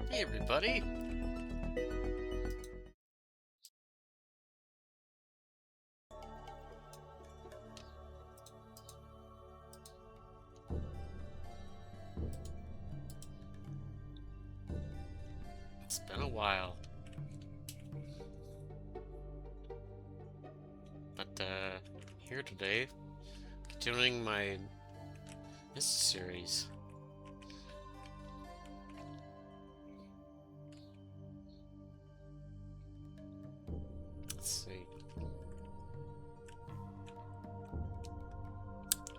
Hey everybody! It's been a while. But here today, continuing my Myst series. Let's see.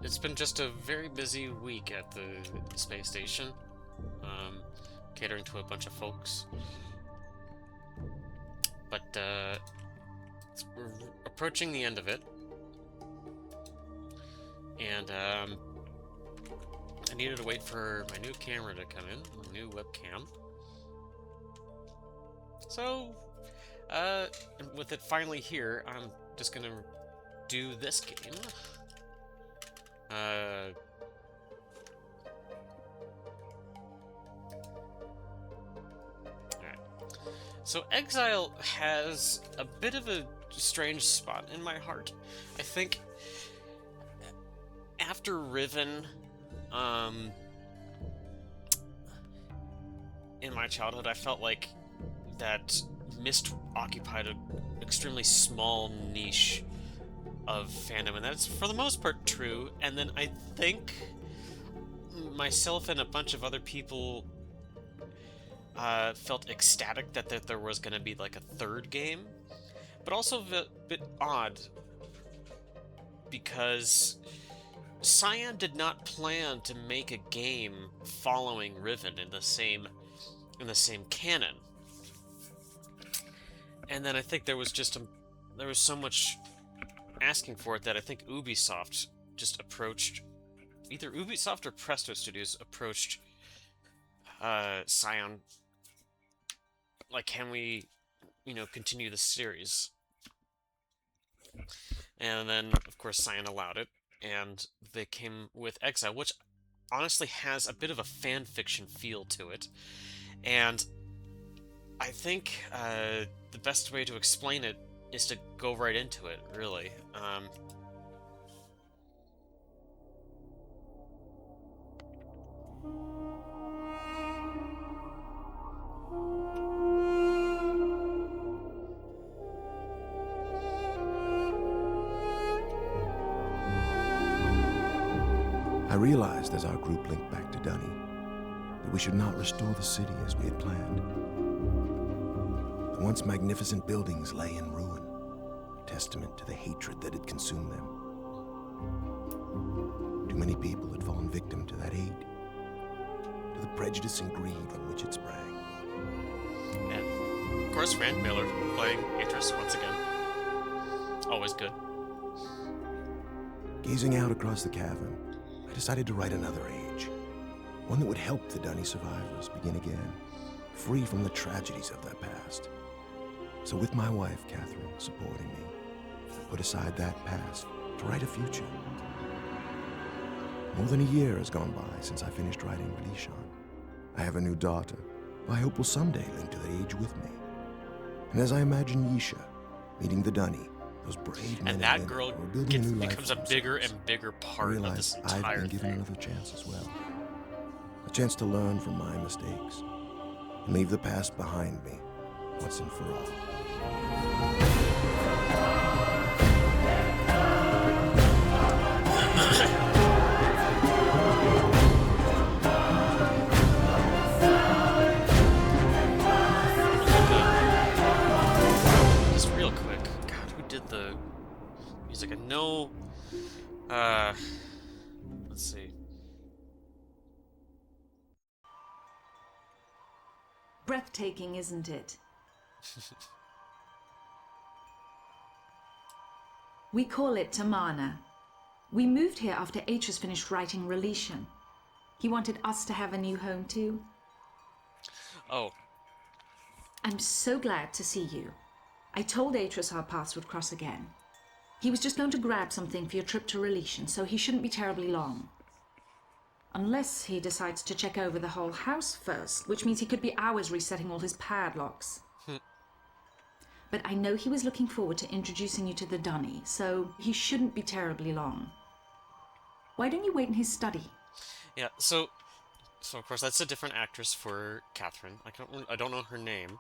It's been just a very busy week at the space station, catering to a bunch of folks. But we're approaching the end of it, and I needed to wait for my new camera to come in, my new webcam. So, with it finally here, I'm just gonna do this game. Alright. So Exile has a bit of a strange spot in my heart. I think after Riven, in my childhood, I felt like that Myst occupied an extremely small niche of fandom, and that's for the most part true. And then I think myself and a bunch of other people felt ecstatic that there was going to be like a third game, but also a bit odd because Cyan did not plan to make a game following Riven in the same canon. And then I think there was so much asking for it that I think Ubisoft just approached, either Ubisoft or Presto Studios approached Cyan, like, can we, continue the series? And then, of course, Cyan allowed it, and they came with Exile, which honestly has a bit of a fan fiction feel to it. And I think the best way to explain it is to go right into it, really. I realized as our group linked back to Dunny that we should not restore the city as we had planned. The once magnificent buildings lay in ruin, testament to the hatred that had consumed them. Too many people had fallen victim to that hate, to the prejudice and greed from which it sprang. And, of course, Rand Miller playing Idris once again. Always good. Gazing out across the cavern, I decided to write another age, one that would help the Dunny survivors begin again, free from the tragedies of their past. So with my wife, Catherine, supporting me, I put aside that past to write a future. More than a year has gone by since I finished writing Relishon. I have a new daughter, who I hope will someday link to that age with me. And as I imagine Yisha meeting the Dunny, those brave men and that girl becomes a bigger and bigger part of this entire I've been given another chance as well. A chance to learn from my mistakes and leave the past behind me once and for all. Just real quick, God, who did the music? I know, let's see. Breathtaking, isn't it? We call it Tamana. We moved here after Atreus finished writing Relishon. He wanted us to have a new home too. Oh. I'm so glad to see you. I told Atreus our paths would cross again. He was just going to grab something for your trip to Relishon, so he shouldn't be terribly long. Unless he decides to check over the whole house first, which means he could be hours resetting all his padlocks. But I know he was looking forward to introducing you to the dunny, so he shouldn't be terribly long. Why don't you wait in his study? Yeah, so of course that's a different actress for Catherine. I don't know her name.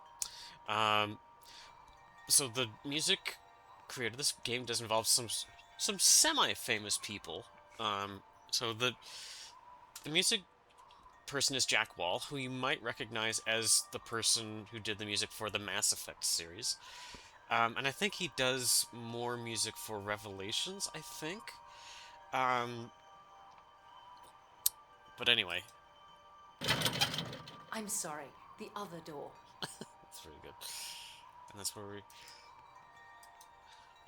Um, so the music creator, this game does involve some semi-famous people. So the music person is Jack Wall, who you might recognize as the person who did the music for the Mass Effect series. And I think he does more music for Revelations, I think. Um, but anyway, I'm sorry, the other door. that's very good. And that's where we...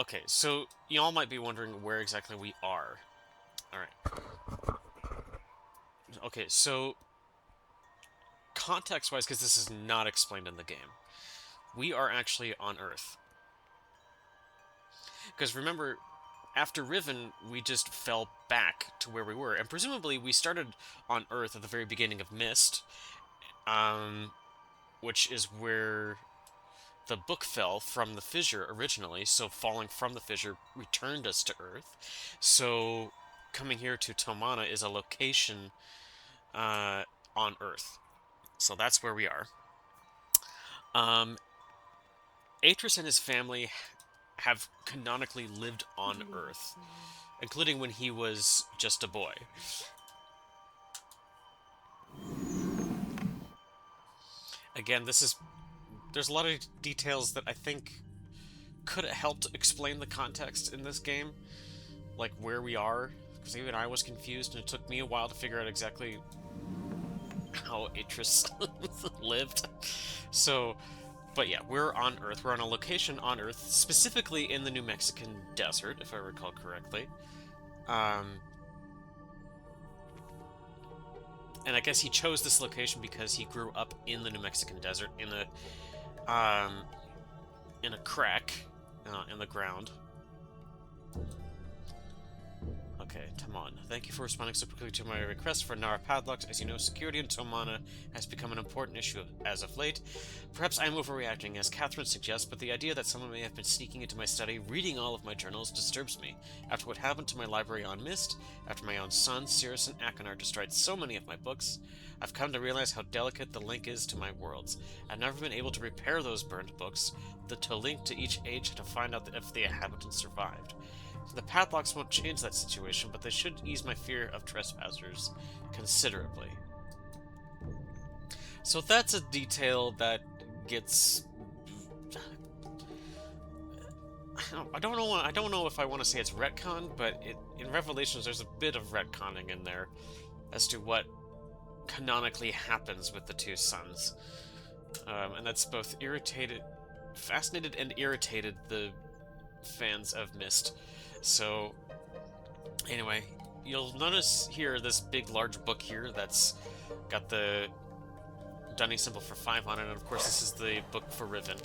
Okay, so y'all might be wondering where exactly we are. Alright. Okay, so context-wise, because this is not explained in the game, we are actually on Earth. Because remember, after Riven, we just fell back to where we were, and presumably we started on Earth at the very beginning of Myst, which is where the book fell from the fissure originally, so falling from the fissure returned us to Earth. So coming here to Tomana is a location on Earth. So that's where we are. Atreus and his family have canonically lived on Earth, including when he was just a boy. Again, there's a lot of details that I think could have helped explain the context in this game, like where we are, because even I was confused, and it took me a while to figure out exactly how Atreus lived. So, but yeah, we're on Earth. We're on a location on Earth, specifically in the New Mexican desert, if I recall correctly. And I guess he chose this location because he grew up in the New Mexican desert in a crack in the ground. Okay, Taman. Thank you for responding so quickly to my request for Nara padlocks. As you know, security in Tomana has become an important issue as of late. Perhaps I am overreacting, as Catherine suggests, but the idea that someone may have been sneaking into my study, reading all of my journals, disturbs me. After what happened to my library on Myst, after my own sons, Cirrus and Achenar, destroyed so many of my books, I've come to realize how delicate the link is to my worlds. I've never been able to repair those burned books, to link to each age to find out if the inhabitants survived. The padlocks won't change that situation, but they should ease my fear of trespassers considerably. So that's a detail that gets... I don't know if I want to say it's retcon, but in Revelations there's a bit of retconning in there as to what canonically happens with the two sons. And that's both fascinated and irritated the fans of Myst. So, anyway, you'll notice here this big, large book here that's got the Dunny symbol for 5 on it, and of course this is the book for Riven.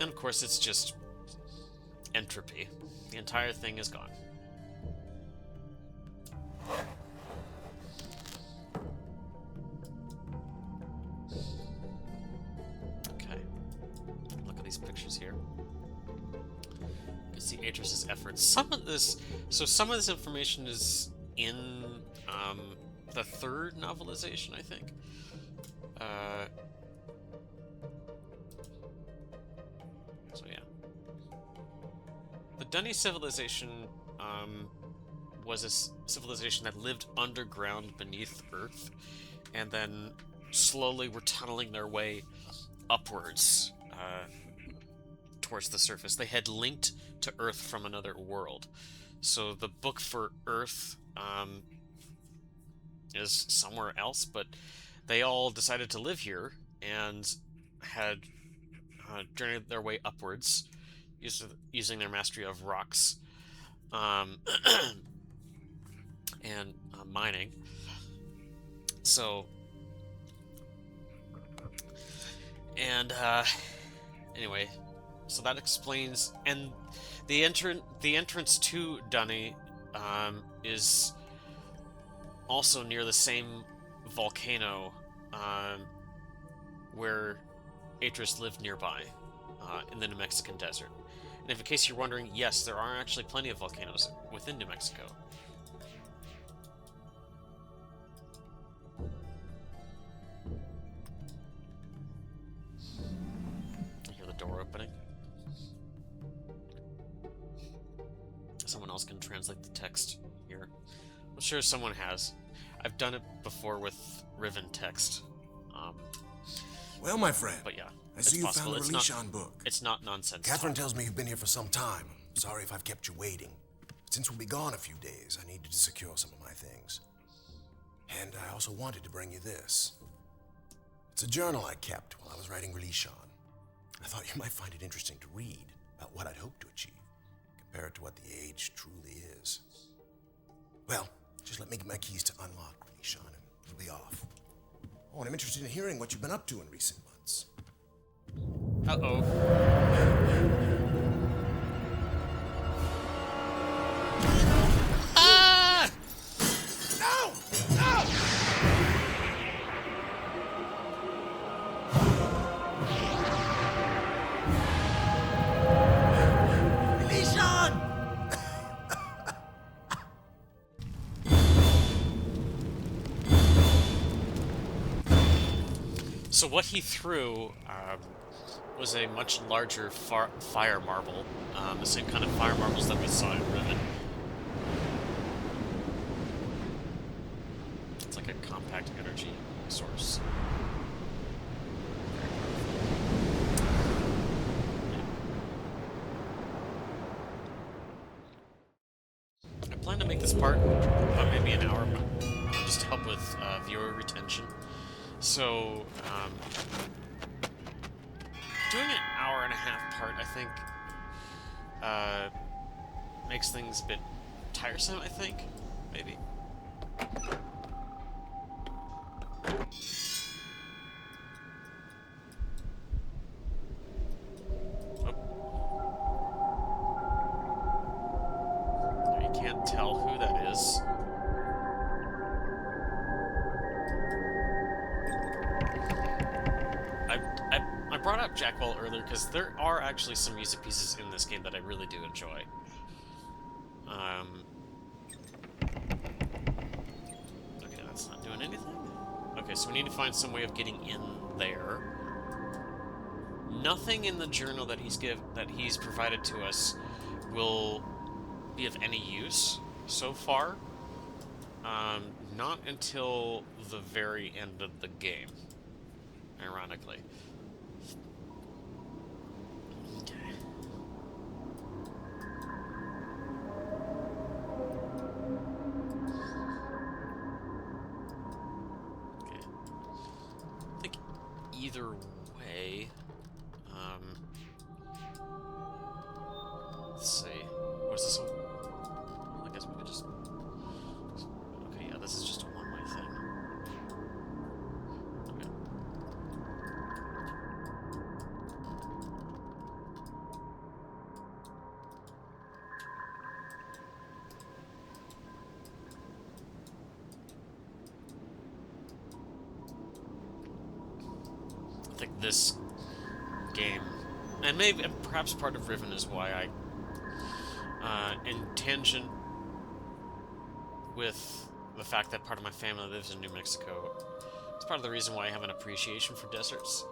And of course it's just entropy. The entire thing is gone. Okay. Look at these pictures here. See Atreus' efforts. Some of this information is in the third novelization, I think. So yeah, the Dunny civilization was a civilization that lived underground beneath Earth, and then slowly were tunneling their way upwards towards the surface. They had linked to Earth from another world. So the book for Earth is somewhere else, but they all decided to live here and had journeyed their way upwards using their mastery of rocks and mining. So, and anyway, so that explains, and the entrance to Dunny is also near the same volcano where Atris lived nearby, in the New Mexican desert. And if in case you're wondering, yes, there are actually plenty of volcanoes within New Mexico. You hear the door opening. Someone else can translate the text here. I'm sure someone has. I've done it before with Riven text. Well, my friend. But yeah, I it's see you possible. found the Relishon book. It's not nonsense. Catherine tells me you've been here for some time. I'm sorry if I've kept you waiting. But since we'll be gone a few days, I needed to secure some of my things. And I also wanted to bring you this. It's a journal I kept while I was writing Relishon. I thought you might find it interesting to read about what I'd hoped to achieve, compare it to what the age truly is. Well, just let me get my keys to unlock Relishon and we'll be off. Oh, and I'm interested in hearing what you've been up to in recent months. Uh-oh. Ah! No! No! Relishon! So what he threw was a much larger fire marble, the same kind of fire marbles that we saw in Riven. It's like a compact energy source. I plan to make this part about maybe an hour, just to help with viewer retention. So, doing an hour and a half part, I think, makes things a bit tiresome, I think. Maybe. Oh. You can't tell who that is. I brought up Jackwell earlier because there are actually some music pieces in this game that I really do enjoy. Okay, that's not doing anything. Okay, so we need to find some way of getting in there. Nothing in the journal that he's provided to us will be of any use so far. Not until the very end of the game, ironically. Okay. Okay. I think either way, let's see. What's this one? Well, I guess we could just... Okay, yeah, this is just a one-way thing. Okay. I think this game, and maybe and perhaps part of Riven is why I, in tangent with the fact that part of my family lives in New Mexico, it's part of the reason why I have an appreciation for deserts.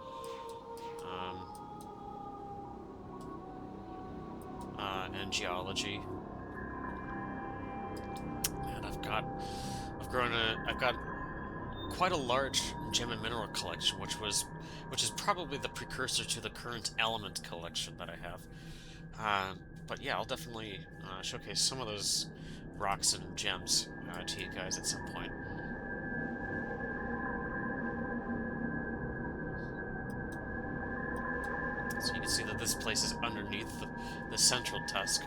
And geology. And I've got quite a large gem and mineral collection, which is probably the precursor to the current element collection that I have. But yeah, I'll definitely showcase some of those rocks and gems to you guys at some point. So you can see that this place is underneath the central tusk.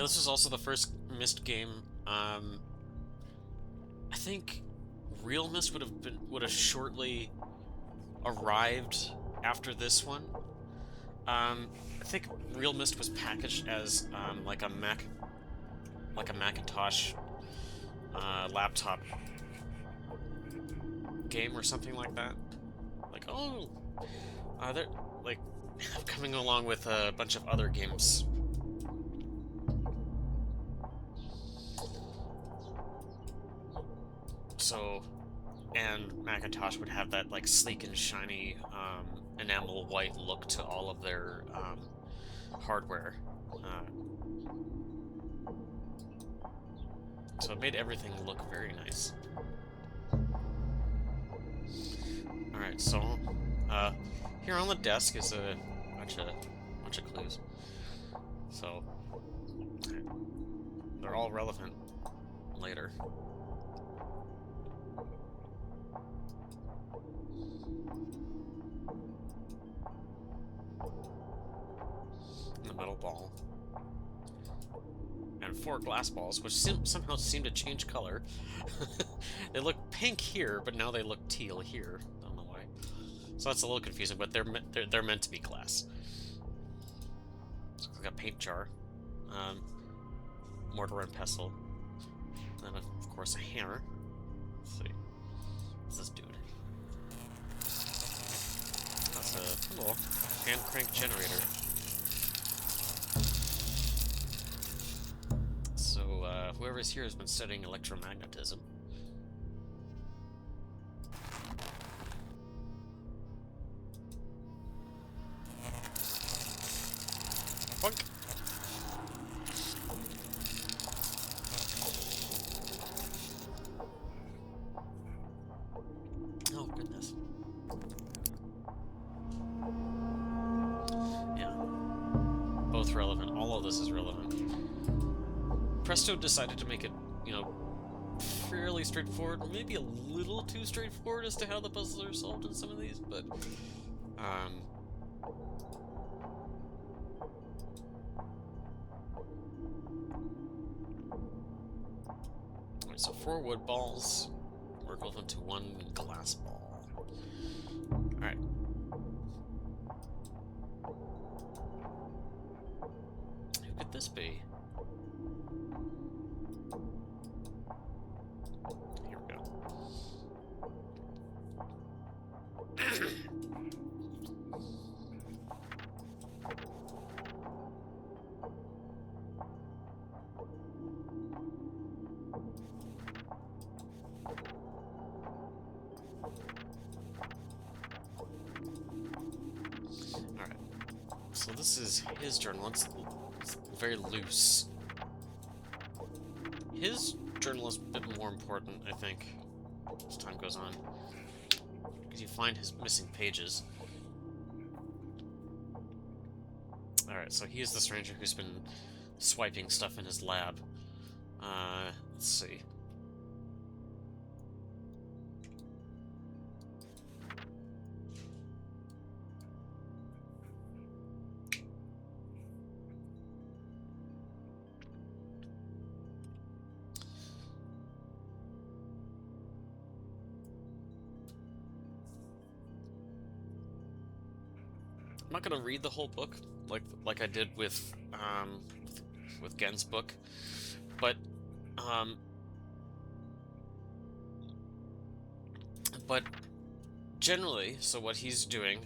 this was also the first Myst game. I think real Myst would have shortly arrived after this one. I think real Myst was packaged as like a Macintosh laptop game or something like that. Like, oh, they're like coming along with a bunch of other games. So, and Macintosh would have that like sleek and shiny enamel white look to all of their hardware. So it made everything look very nice. Alright, so here on the desk is a bunch of clues. So they're all relevant later. The metal ball. And 4 glass balls, which somehow seem to change color. They look pink here, but now they look teal here. Don't know why. So that's a little confusing, but they're meant to be glass. So we've got paint jar, mortar and pestle, and of course a hammer. Let's see. What's this dude? That's a little hand crank generator. So, whoever's here has been studying electromagnetism. Funk! Oh, goodness. Yeah. Both relevant. All of this is relevant. Presto decided to make it, you know, fairly straightforward, maybe a little too straightforward as to how the puzzles are solved in some of these, but, Alright, so 4 wood balls are equivalent to 1 glass ball. Alright. Who could this be? Here we go. Alright. So this is his journal. It's very loose. His journal is a bit more important, I think, as time goes on. Because you find his missing pages. Alright, so he is the stranger who's been swiping stuff in his lab. Let's see. I'm not gonna read the whole book like I did with Gen's book, but generally, so what he's doing,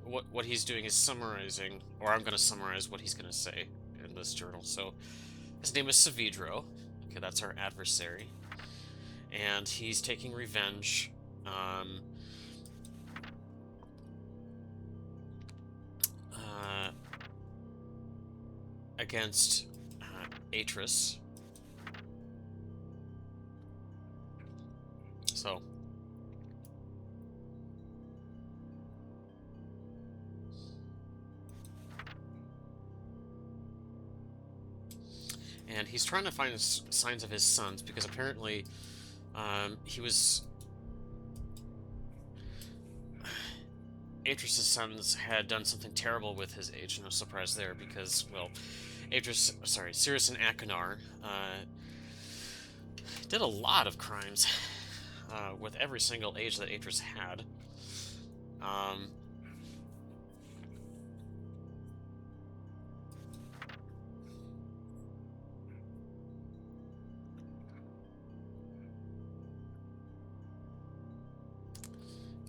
what he's doing is summarizing, or I'm gonna summarize what he's gonna say in this journal. So his name is Savidro. Okay, that's our adversary, and he's taking revenge. Against Atris. So and he's trying to find signs of his sons, because apparently Atris's sons had done something terrible with his age. No surprise there, because, well, Cirrus and Akinar did a lot of crimes with every single age that Atris had. Um,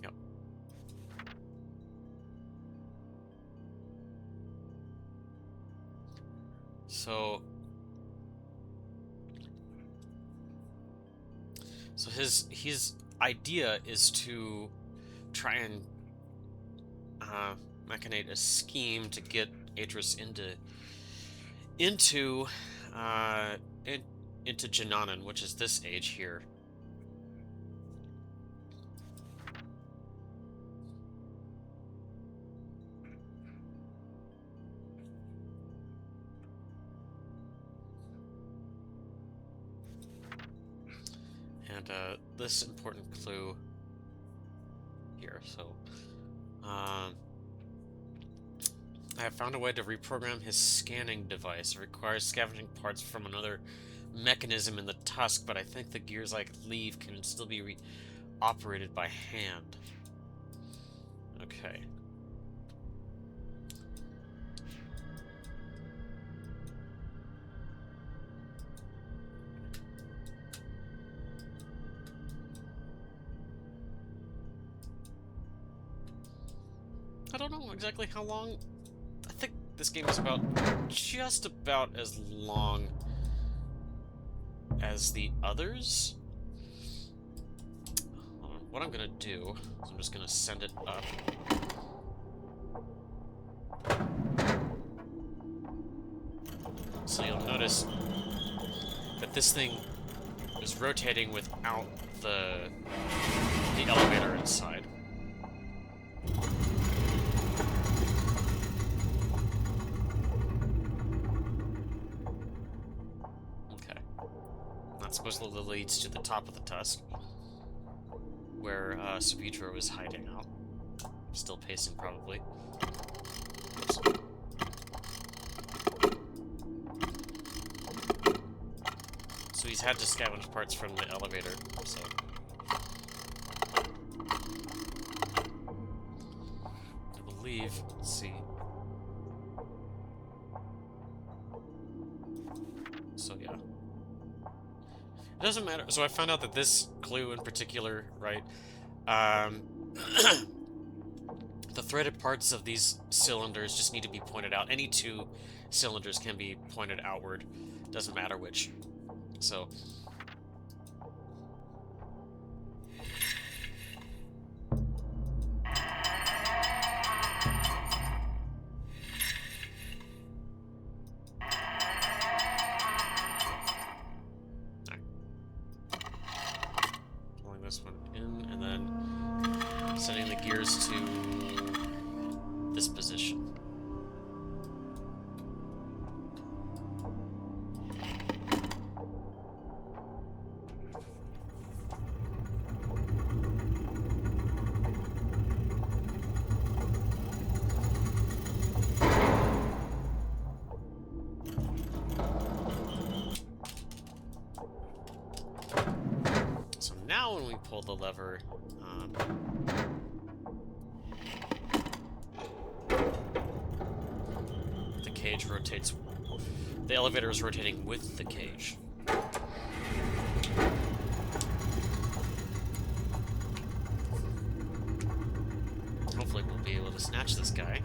yep. So his idea is to try and machinate a scheme to get Atris into uh, in, into Jananan, which is this age here. And this important clue here. So, I have found a way to reprogram his scanning device. It requires scavenging parts from another mechanism in the tusk, but I think the gears I could leave can still be operated by hand. Okay. I don't know exactly how long. I think this game is just about as long as the others. Hold on. What I'm gonna do is I'm just gonna send it up. So you'll notice that this thing is rotating without the elevator inside. Okay. That supposedly leads to the top of the tusk, where Sabitro is hiding out. Still pacing, probably. Oops. So he's had to scavenge parts from the elevator, so... I believe... Let's see... So, yeah. It doesn't matter. So I found out that this clue in particular, right, the threaded parts of these cylinders just need to be pointed out. Any two cylinders can be pointed outward. Doesn't matter which. So... Pulling this one in, and then setting the gears to this position. So now when we pull the lever, the cage rotates. The elevator is rotating with the cage. Hopefully we'll be able to snatch this guy.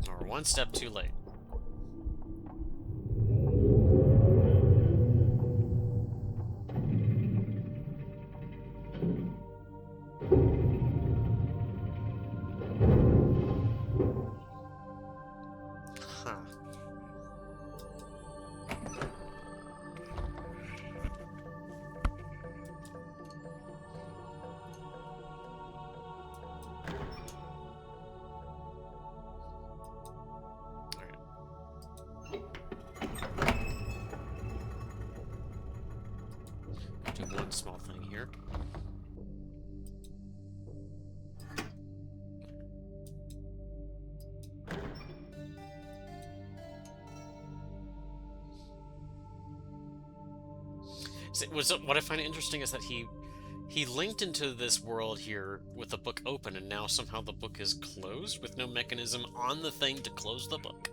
Or one step too late. Huh. Alright. do one small thing here. What I find interesting is that he linked into this world here with the book open, and now somehow the book is closed with no mechanism on the thing to close the book.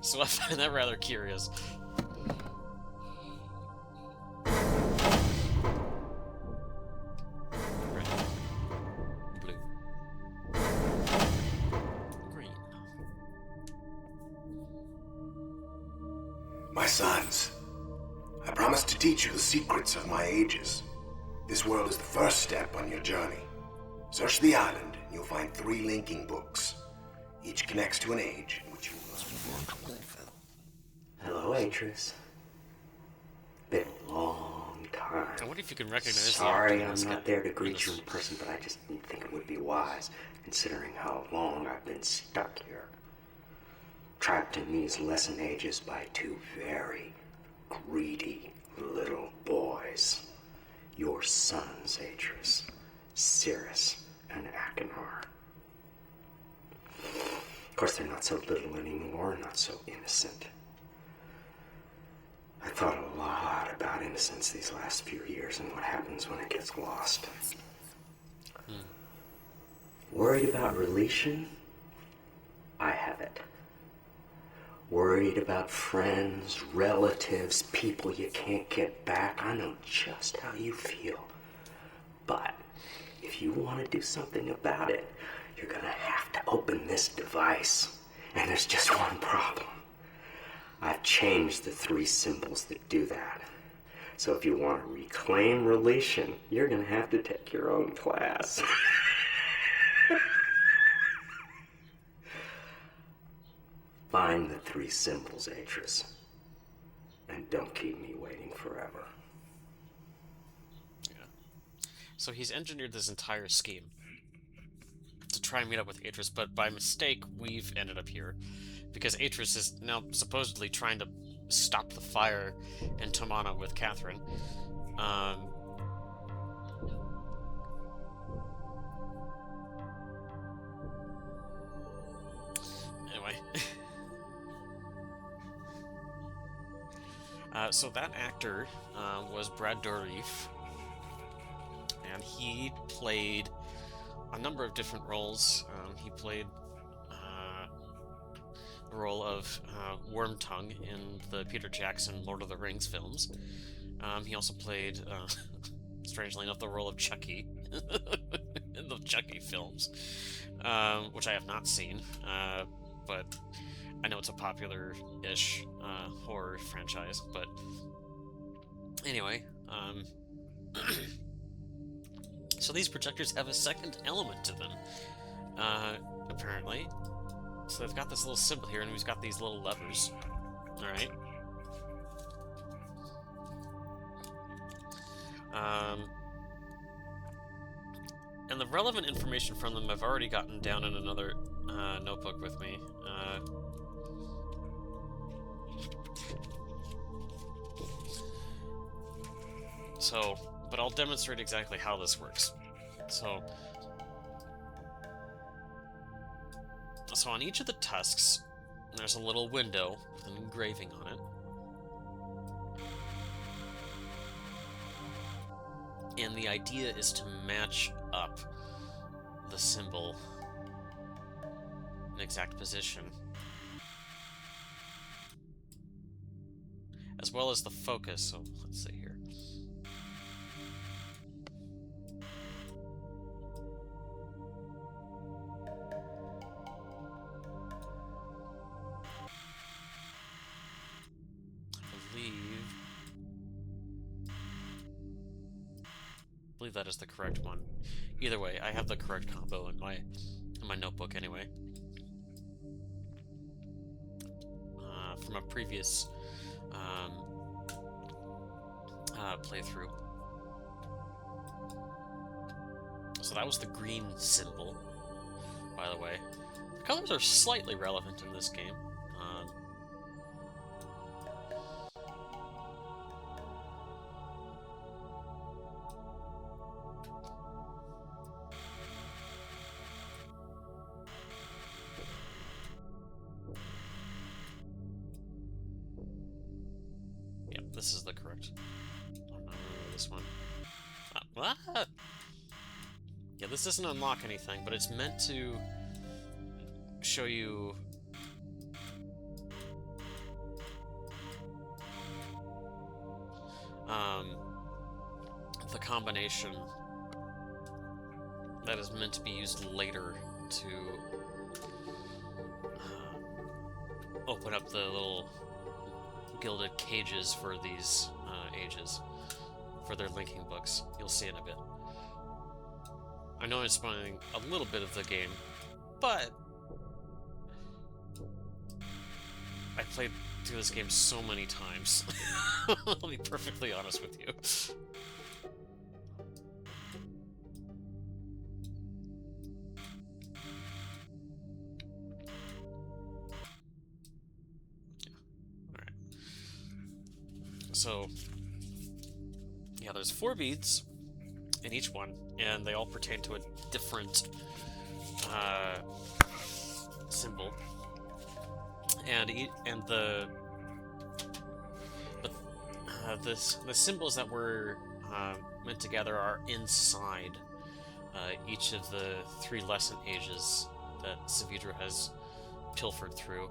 So I find that rather curious. Red, blue, green. My sons, I promise to teach you the secrets of my ages. This world is the first step on your journey. Search the island, and you'll find 3 linking books. Each connects to an age in which you must fulfill. Hello, Atris. Been a long time. I wonder if you can recognize Sorry the I'm actor not there to greet you in person, but I just didn't think it would be wise, considering how long I've been stuck here. Trapped in these lesson ages by 2 very greedy little boys. Your sons, Atris, Cirrus, and Achenar. Of course, they're not so little anymore, not so innocent. I thought a lot about innocence these last few years and what happens when it gets lost. Worried about relation? I have it. Worried about friends, relatives, people you can't get back. I know just how you feel. But if you want to do something about it, you're gonna have to open this device. And there's just one problem. I've changed the 3 symbols that do that. So if you want to reclaim relation, you're gonna have to take your own class. Find the 3 symbols, Atris. And don't keep me waiting forever. Yeah. So he's engineered this entire scheme to try and meet up with Atris, but by mistake, we've ended up here. Because Atris is now supposedly trying to stop the fire in Tomana with Catherine. Anyway. So that actor was Brad Dourif, and he played a number of different roles. He played the role of Wormtongue in the Peter Jackson Lord of the Rings films. He also played, strangely enough, the role of Chucky in the Chucky films, which I have not seen, but I know it's a popular-ish horror franchise. But anyway, so these projectors have a second element to them, apparently. So they've got this little symbol here, and we've got these little levers. Alright. And the relevant information from them I've already gotten down in another notebook with me. But I'll demonstrate exactly how this works. So on each of the tusks, there's a little window with an engraving on it. And the idea is to match up the symbol in exact position, as well as the focus. So let's see here. I believe that is the correct one. Either way, I have the correct combo in my notebook anyway. From a previous playthrough. So that was the green symbol, by the way. The colors are slightly relevant in this game. this is the correct. Oh, no, this one. Ah! Yeah, this doesn't unlock anything, but it's meant to show you the combination that is meant to be used later to open up the little gilded cages for these ages, for their linking books. You'll see in a bit. I know I'm spoiling a little bit of the game, but I played through this game so many times. I'll be perfectly honest with you. Alright. So, yeah, there's 4 beads in each one, and they all pertain to a different symbol. And the symbols that we're meant to gather are inside each of the 3 lesson ages that Saavedra has pilfered through.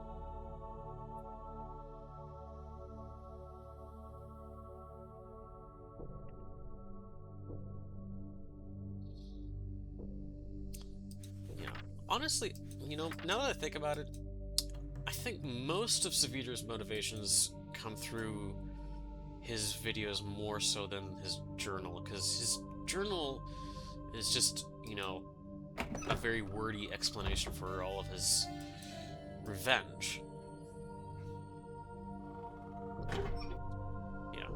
Yeah, honestly, you know, now that I think about it, I think most of Saavedra's motivations come through his videos more so than his journal, because his journal is just, you know, a very wordy explanation for all of his revenge. Yeah.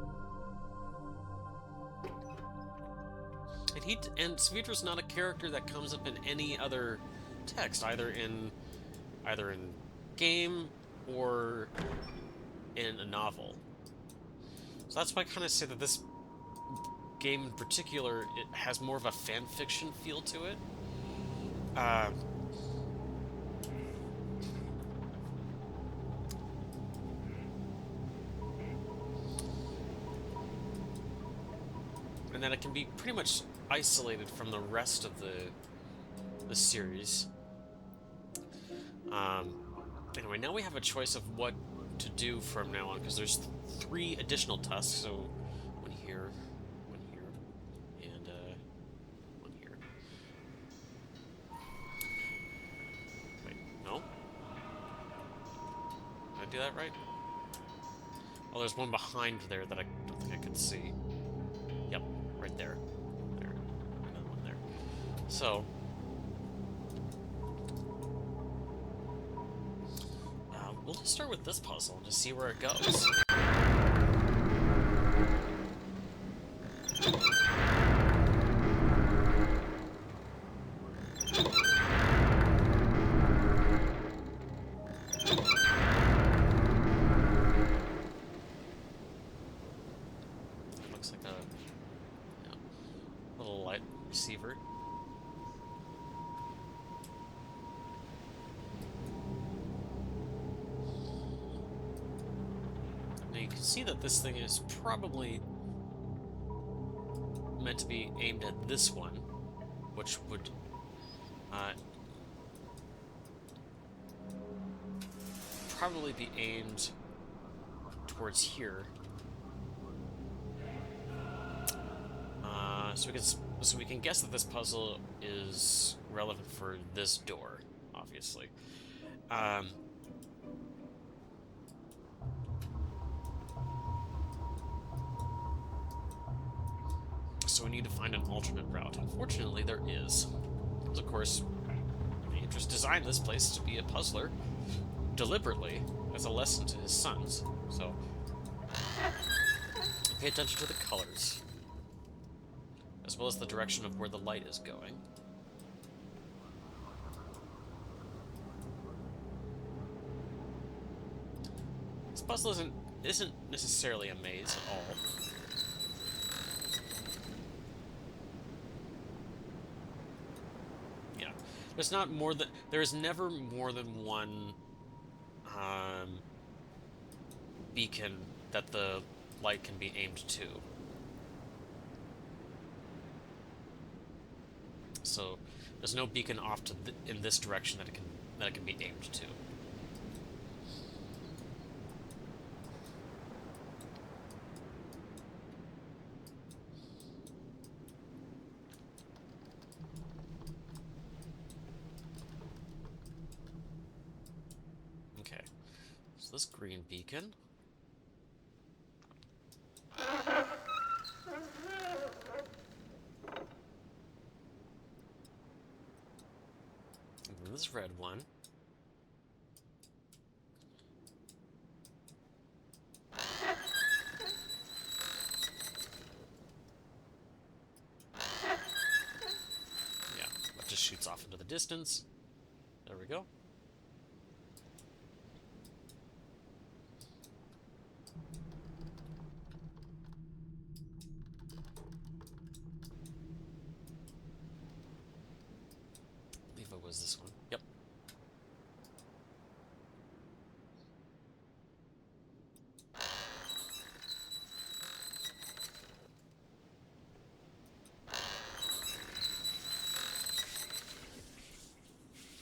And Saavedra's not a character that comes up in any other text, either in game or in a novel. So that's why I kind of say that this game in particular, it has more of a fan fiction feel to it. And that it can be pretty much isolated from the rest of the series. Anyway, now we have a choice of what to do from now on, because there's 3 additional tasks, so one here, and one here. Wait, no? Did I do that right? Oh, there's one behind there that I don't think I could see. Yep, right there. There. Another one there. So, we'll just start with this puzzle and just see where it goes. It looks like a little light receiver. You can see that this thing is probably meant to be aimed at this one, which would probably be aimed towards here. So we can guess that this puzzle is relevant for this door, obviously. So we need to find an alternate route. Unfortunately, there is. Because, of course, Idris designed this place to be a puzzler deliberately as a lesson to his sons. So, pay attention to the colors, as well as the direction of where the light is going. This puzzle isn't necessarily a maze at all. There is never more than one beacon that the light can be aimed to. So there's no beacon off to in this direction that it can be aimed to. Okay, so this green beacon. And then this red one. Yeah, that just shoots off into the distance. There we go. I believe it was this one. Yep.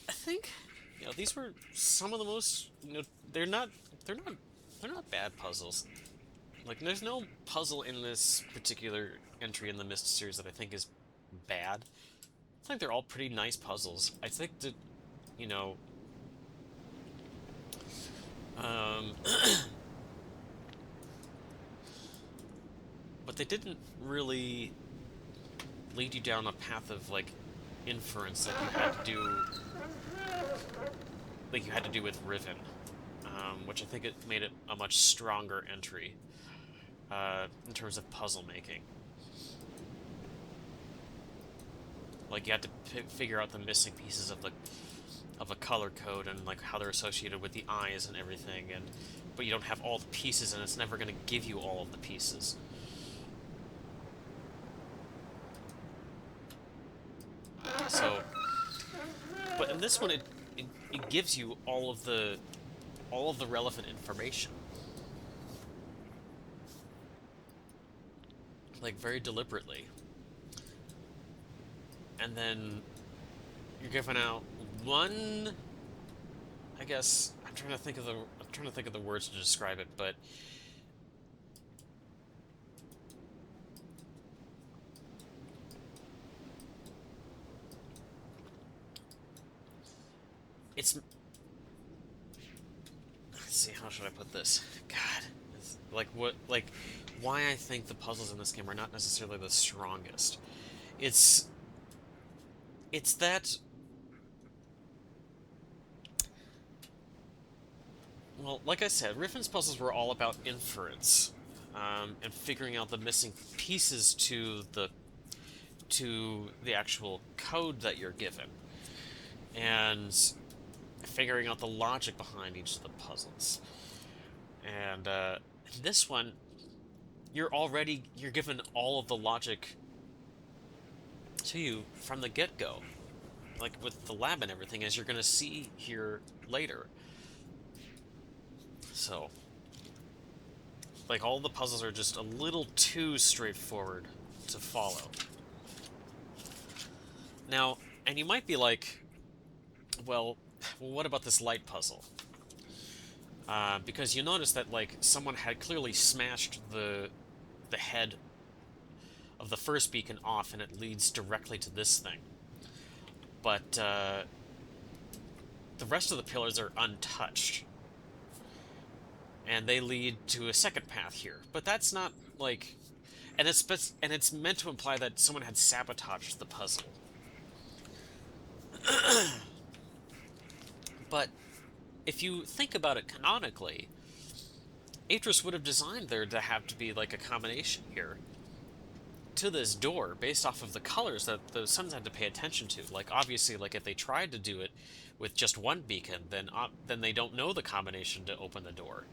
I think, you know, these were some of the most, you know, they're not they're not bad puzzles. Like, there's no puzzle in this particular entry in the Myst series that I think is bad. I think they're all pretty nice puzzles. I think that, you know, um, but they didn't really lead you down a path of, like, inference that you had to do, like you had to do with Riven, which I think it made it a much stronger entry in terms of puzzle making. Like, you had to figure out the missing pieces of a color code and like how they're associated with the eyes and everything, and but you don't have all the pieces, and it's never going to give you all of the pieces. So, but in this one, it gives you all of the relevant information, like very deliberately, and then you're given out one. I guess I'm trying to think of the words to describe it, but it's, let's see, how should I put this? God, it's like why I think the puzzles in this game are not necessarily the strongest. It's that, well, like I said, Riffin's puzzles were all about inference, and figuring out the missing pieces to the actual code that you're given, and figuring out the logic behind each of the puzzles. And this one, you're given all of the logic to you from the get-go, like with the lab and everything, as you're going to see here later. So, like, all the puzzles are just a little too straightforward to follow. Now, and you might be like, well, what about this light puzzle? Because you notice that, like, someone had clearly smashed the head of the first beacon off, and it leads directly to this thing. But the rest of the pillars are untouched, and they lead to a second path here. But that's not, like, and it's meant to imply that someone had sabotaged the puzzle. But if you think about it canonically, Atris would have designed there to have to be like a combination here to this door based off of the colors that the Suns had to pay attention to. Like, obviously, like, if they tried to do it with just one beacon, then they don't know the combination to open the door.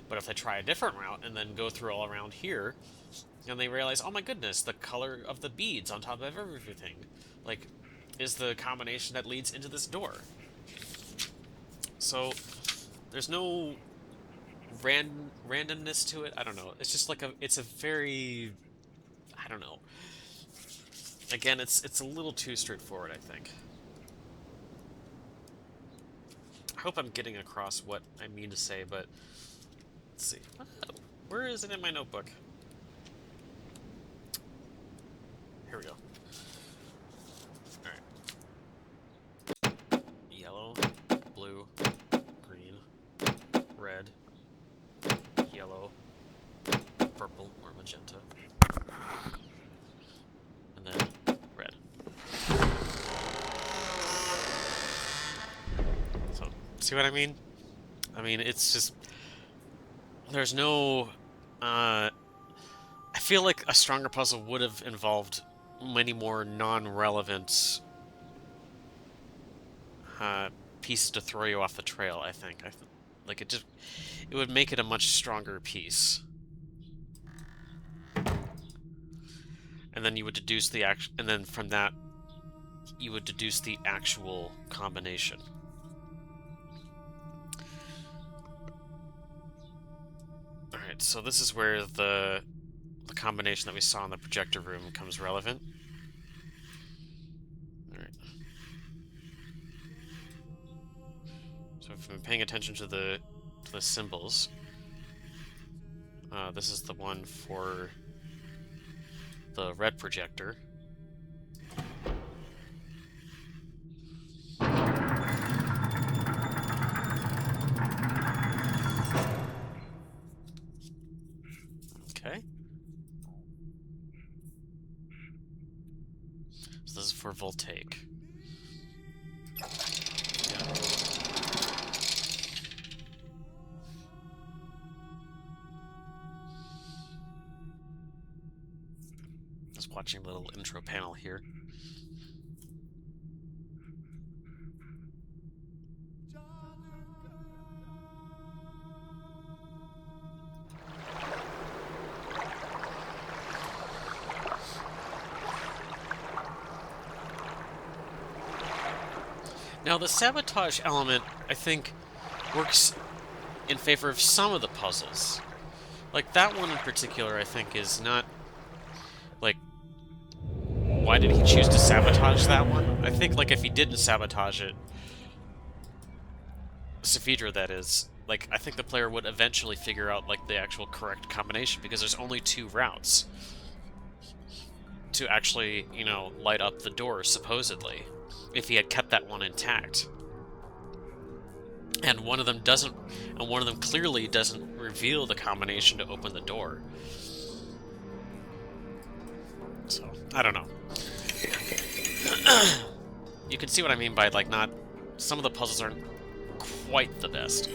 But if they try a different route and then go through all around here, and they realize, oh my goodness, the color of the beads on top of everything, like, is the combination that leads into this door. So, there's no randomness to it. I don't know. It's just like it's a very, I don't know. Again, it's a little too straightforward, I think. I hope I'm getting across what I mean to say, but let's see. Oh, where is it in my notebook? Here we go. Alright. Yellow, blue, green, red, yellow, purple or magenta, and then red. So, see what I mean? I mean, it's just... There's no... I feel like a stronger puzzle would have involved many more non-relevant pieces to throw you off the trail, I think. Like, it would make it a much stronger piece. And then you would deduce the and then from that, you would deduce the actual combination. Alright, so this is where the combination that we saw in the projector room becomes relevant. Alright. So if I'm paying attention to the symbols, this is the one for the red projector. Okay. So this is for voltaic. Yeah. Just watching a little intro panel here. Now, the sabotage element, I think, works in favor of some of the puzzles. Like, that one in particular, I think, is not... Like, why did he choose to sabotage that one? I think, like, if he didn't sabotage it... Saphedra, that is. Like, I think the player would eventually figure out, like, the actual correct combination, because there's only 2 routes to actually, you know, light up the door, supposedly, if he had kept that one intact. And one of them doesn't, and one of them clearly doesn't reveal the combination to open the door. So, I don't know. You can see what I mean by, like, not... Some of the puzzles aren't quite the best.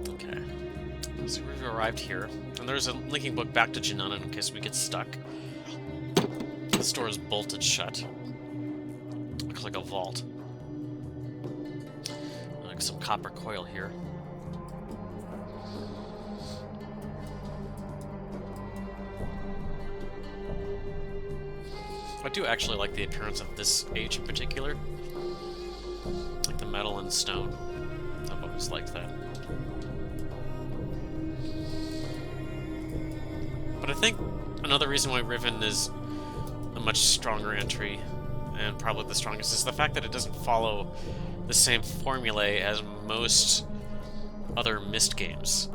Okay. So we've arrived here. And there's a linking book back to Janana in case we get stuck. This door is bolted shut. Looks like a vault. Like some copper coil here. I do actually like the appearance of this age in particular. Like the metal and stone. I've always liked that. But I think another reason why Riven is a much stronger entry, and probably the strongest, is the fact that it doesn't follow the same formulae as most other Myst games.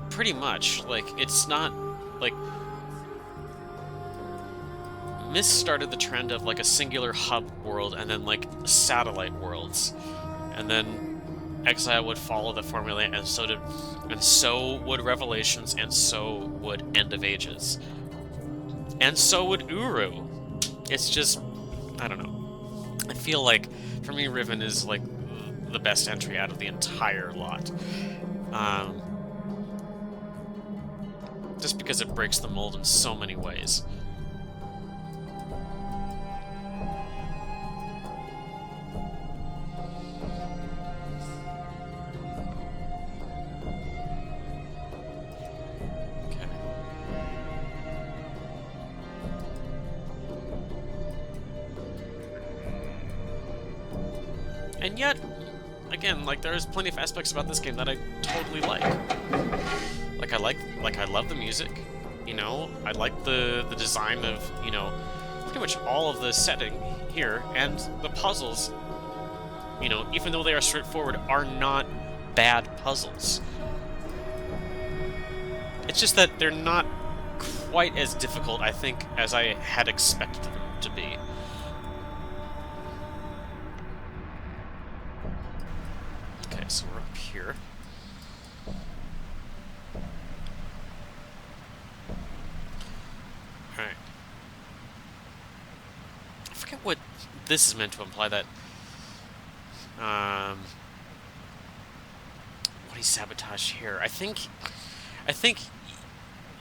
Pretty much. Like, it's not... Like... Myst started the trend of, like, a singular hub world and then, like, satellite worlds. And then Exile would follow the formula, and so would Revelations, and so would End of Ages. And so would Uru. It's just... I don't know. I feel like, for me, Riven is, like, the best entry out of the entire lot. Just because it breaks the mold in so many ways. And yet, again, like, there's plenty of aspects about this game that I totally like. I love the music, you know, I like the design of, you know, pretty much all of the setting here, and the puzzles, you know, even though they are straightforward, are not bad puzzles. It's just that they're not quite as difficult, I think, as I had expected them to be. Okay, so we're up here. Alright. I forget what this is meant to imply, that... what he sabotaged here. I think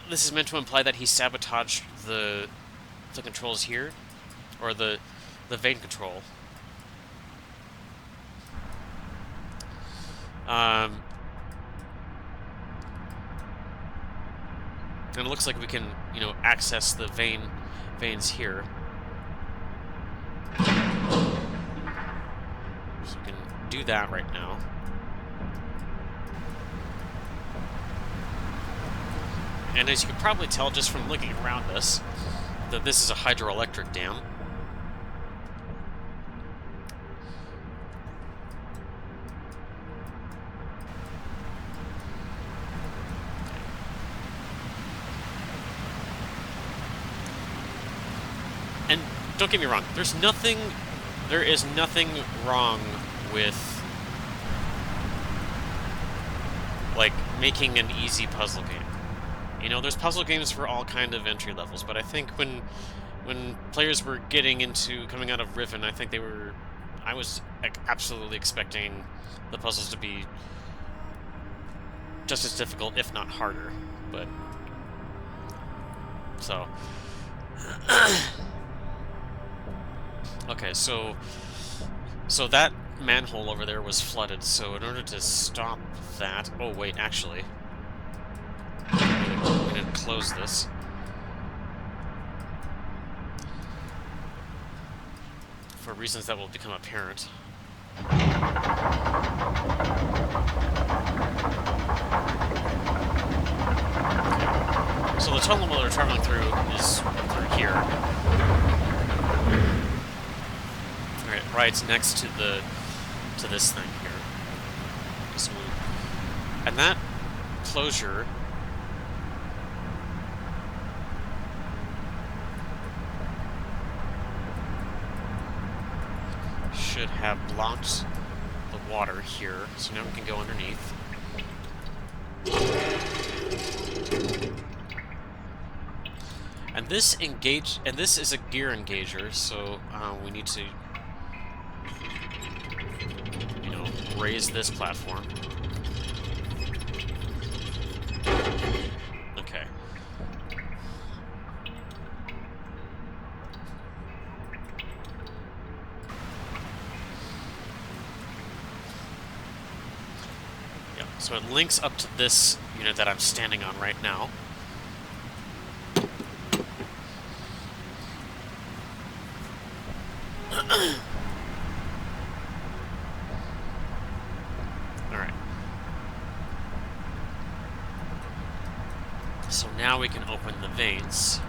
this is meant to imply that he sabotaged the controls here, or the vein control. And it looks like we can, you know, access the veins here. So we can do that right now. And as you can probably tell just from looking around us, that this is a hydroelectric dam. And don't get me wrong, there is nothing wrong with, like, making an easy puzzle game. You know, there's puzzle games for all kind of entry levels, but I think when players were coming out of Riven, I think I was absolutely expecting the puzzles to be just as difficult, if not harder. But so okay, so that manhole over there was flooded. So in order to stop that, oh wait, actually, I'm gonna close this. For reasons that will become apparent. So the tunnel that we're traveling through is through here. Alright, right next to this thing here. So, and that closure should have blocked the water here, so now we can go underneath. And this is a gear engager, so we need to, you know, raise this platform. Okay. So it links up to this unit that I'm standing on right now. Alright. So now we can open the veins.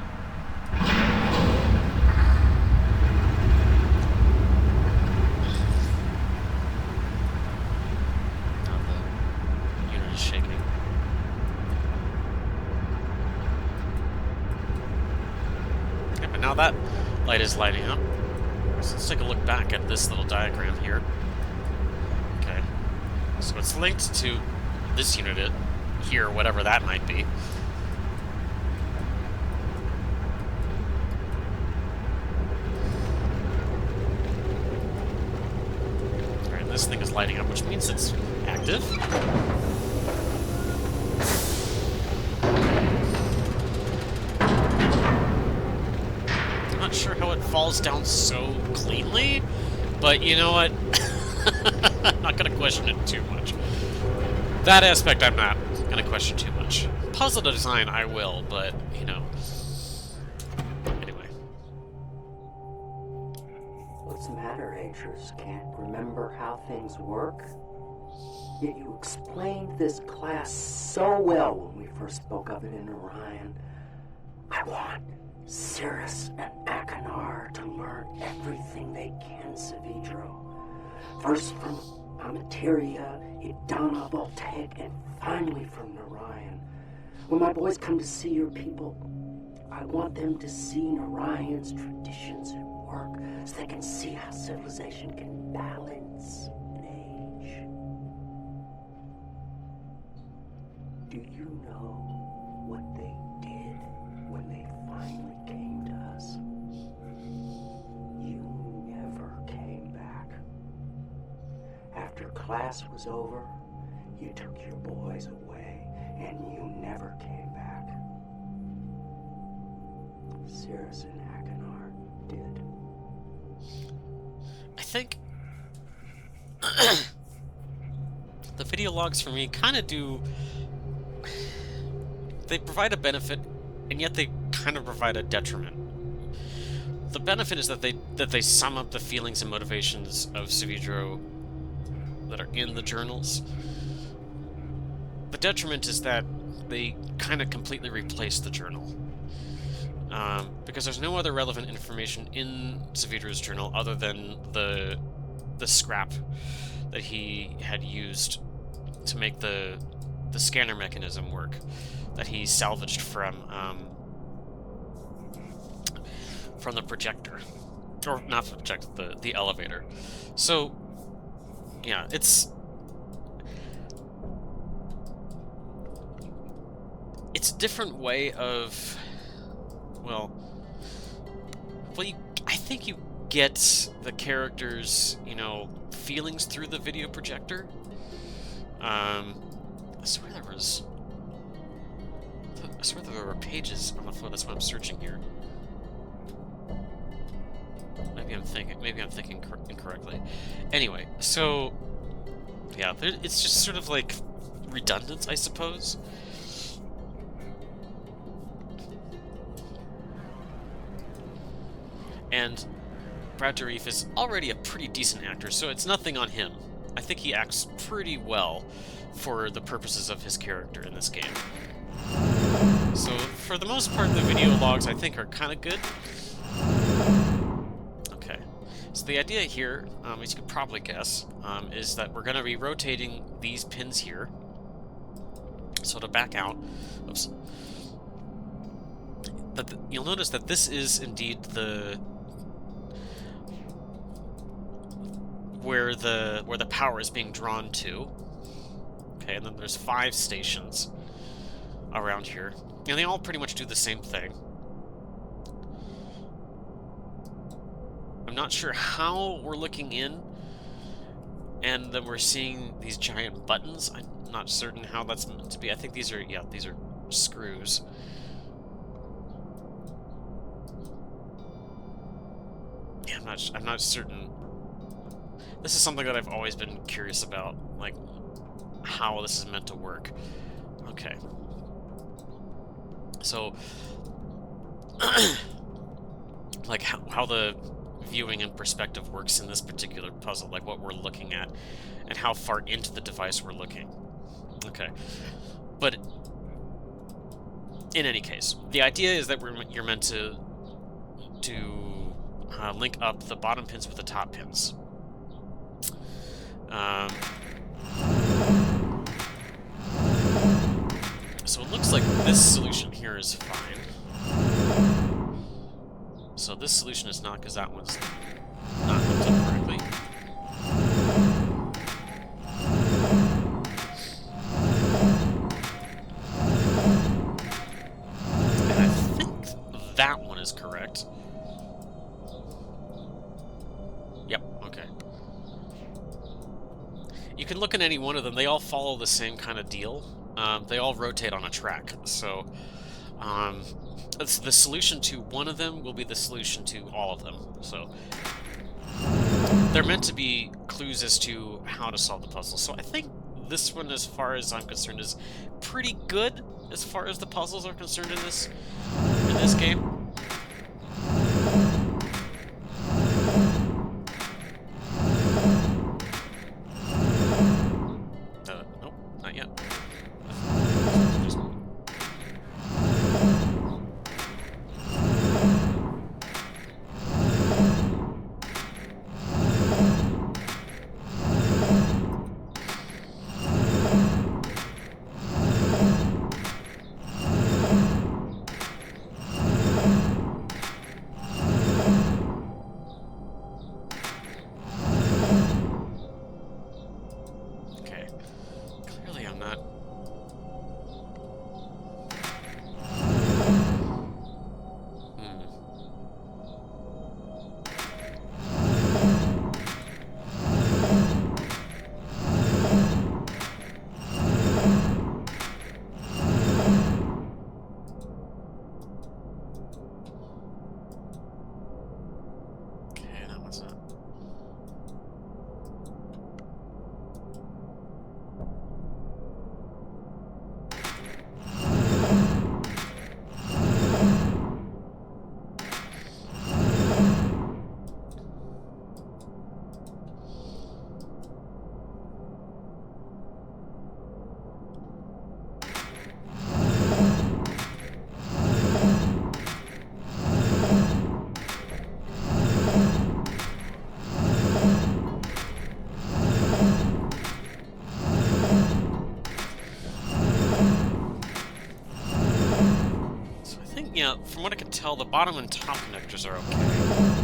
Now that light is lighting up. So let's take a look back at this little diagram here. Okay. So it's linked to this unit here, whatever that might be. Alright, this thing is lighting up, which means it's active. Not sure how it falls down so cleanly, but you know what? I'm not gonna question it too much. That aspect I'm not gonna question too much. Puzzle design I will, but you know. Anyway. What's the matter, Amy? teenagers can't remember how things work. Yet you explained this class so well when we first spoke of it in Orion. I want Cirrus and Achenar to learn everything they can, Savidro. First from Amateria, Idana, Voltaic, and finally from Narayan. When my boys come to see your people, I want them to see Narayan's traditions at work so they can see how civilization can balance an age. Do you know what they did when they finally came to us? You never came back. After class was over, you took your boys away and you never came back. Cirrus and Achenar did. I think the video logs for me kind of do. They provide a benefit, and yet they kind of provide a detriment. The benefit is that they sum up the feelings and motivations of Savidro that are in the journals. The detriment is that they kind of completely replace the journal. Because there's no other relevant information in Savidro's journal other than the scrap that he had used to make the scanner mechanism work, that he salvaged from the projector, or not the projector, the elevator. So yeah, it's a different way of, well, I think you get the characters, feelings through the video projector. I swear there were pages on the floor. That's what I'm searching here. Maybe I'm thinking incorrectly. Anyway, so yeah, it's just sort of like redundant, I suppose. And Brad Dourif is already a pretty decent actor, so it's nothing on him. I think he acts pretty well for the purposes of his character in this game. So, for the most part, the video logs, I think, are kind of good. Okay. So the idea here, as you could probably guess, is that we're going to be rotating these pins here. So to back out, oops. You'll notice that this is indeed where the power is being drawn to. Okay, and then there's 5 stations around here. And they all pretty much do the same thing. I'm not sure how we're looking in, and then we're seeing these giant buttons. I'm not certain how that's meant to be. I think these are screws. Yeah, I'm not certain. This is something that I've always been curious about, like how this is meant to work. Okay. So, like how the viewing and perspective works in this particular puzzle, like what we're looking at, and how far into the device we're looking. Okay. But in any case, the idea is that you're meant to link up the bottom pins with the top pins. So it looks like this solution here is fine. So this solution is not, because that one's not hooked up correctly. And I think that one is correct. Yep, okay. You can look at any one of them. They all follow the same kind of deal. They all rotate on a track. So, the solution to one of them will be the solution to all of them. So, they're meant to be clues as to how to solve the puzzle. So I think this one, as far as I'm concerned, is pretty good as far as the puzzles are concerned in this game. Yeah, from what I can tell, the bottom and top connectors are okay.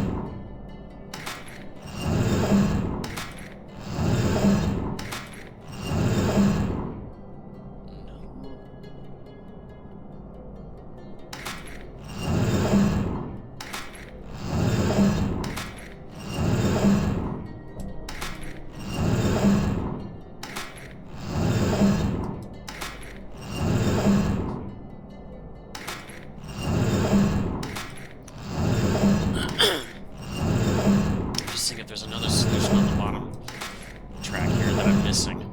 Just seeing if there's another solution on the bottom track here that I'm missing.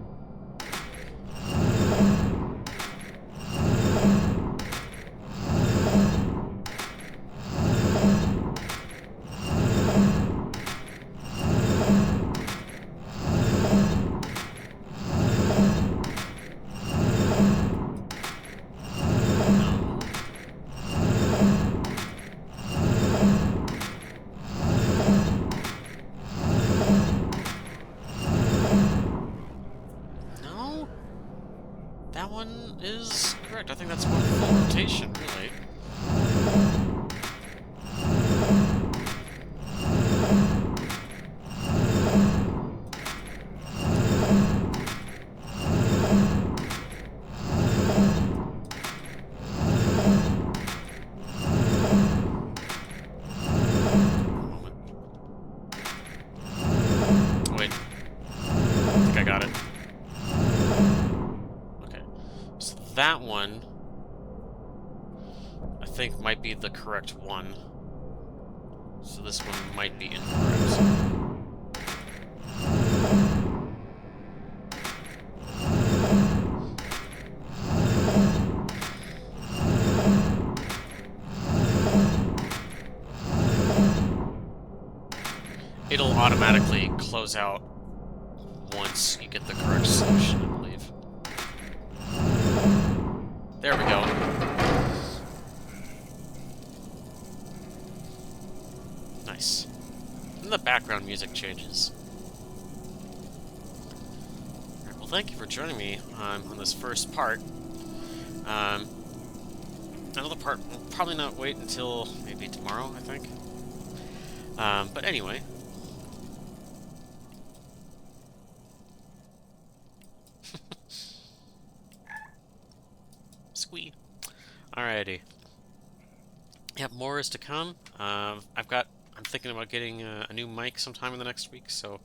No? That one is correct. I think that's one full rotation, really. Wait. I think I got it. Okay. So that one, I think, might be the correct one. So this one might be incorrect. It'll automatically close out once you get the correct solution, I believe. There we go. Nice. And the background music changes. Alright, well, thank you for joining me on this first part. Another part will probably not wait until maybe tomorrow, I think. But anyway. Squee. Alrighty. Yep, more is to come. I'm thinking about getting a new mic sometime in the next week, so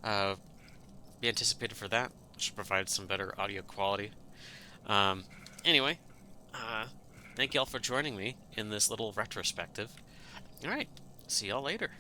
be anticipated for that. Should provide some better audio quality. Anyway, thank y'all for joining me in this little retrospective. Alright, see y'all later.